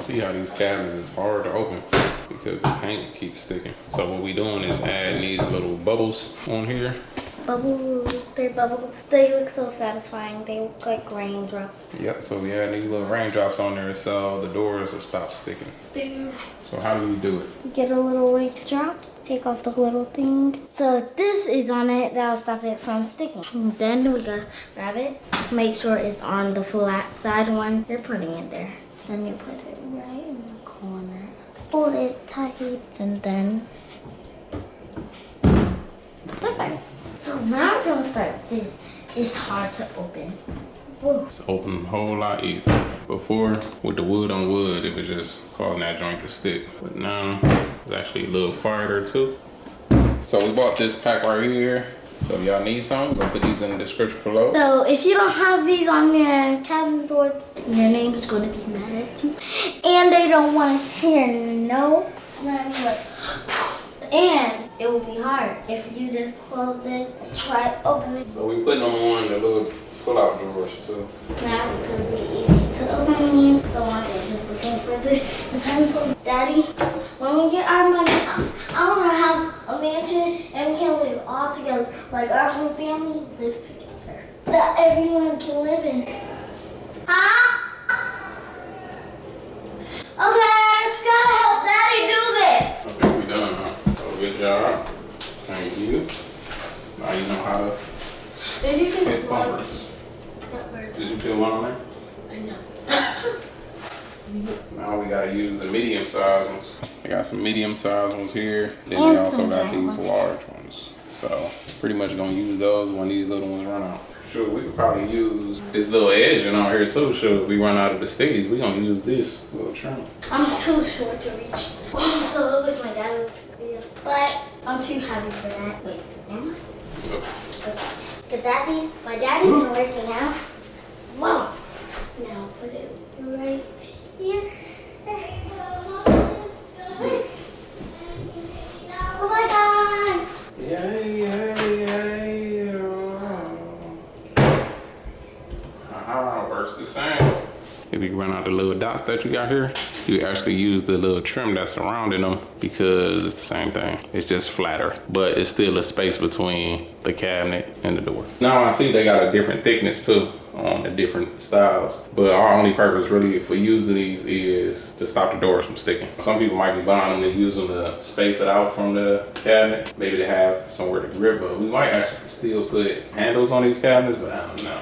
see how these cabinets is hard to open because the paint keeps sticking. So what we doing is adding these little bubbles on here. Bubbles, they're bubbles. They look so satisfying. They look like raindrops. Yep, so we add these little raindrops on there so the doors will stop sticking. There. So how do we do it? Get a little raindrop, take off the little thing. So if this is on it, that'll stop it from sticking. And then we gotta grab it, make sure it's on the flat side one. You're putting it there. Then you put it right in the corner. Hold it tight, and then perfect. So now we're gonna start this. It's hard to open. Whoa. It's open a whole lot easier. Before, with the wood on wood, it was just causing that joint to stick. But now, it's actually a little quieter too. So we bought this pack right here. So if y'all need some, we'll put these in the description below. So if you don't have these on your cabinet door, your name is gonna be mad at you. And they don't wanna hear no slam, and it will be hard if you just close this and try to open it. So we putting them on the little pull-out drawers too. Now it's gonna be easy to open. So I'm just looking for the pencil. Daddy, when we get our money, I wanna have a mansion and we can live all together. Like our whole family lives together. That everyone can live in. Huh? Okay, I just gotta help Daddy do this. I think we done, huh? So good job. Thank you. Now you know how to Did you just hit bumpers. Did you put one on there? I know. Now we gotta use the medium size ones. I got some medium size ones here. Then And we also some got giant these ones. large ones. So pretty much gonna use those when these little ones run out. Sure, we could probably use this little edge on here too. Sure, if we run out of the stickies, we gonna use this little trim. I'm too short to reach. So I wish my dad would take me. But I'm too heavy for that. Wait, am I? Yep. Okay. Daddy, my daddy's been working out. Whoa. Now put it right here. Oh my God. Works the same. If you run out the little dots that you got here, you actually use the little trim that's surrounding them because it's the same thing. It's just flatter, but it's still a space between the cabinet and the door. Now I see they got a different thickness too on the different styles, but our only purpose really for using these is to stop the doors from sticking. Some people might be buying them to use them to space it out from the cabinet. Maybe they have somewhere to grip, but we might actually still put handles on these cabinets, but I don't know.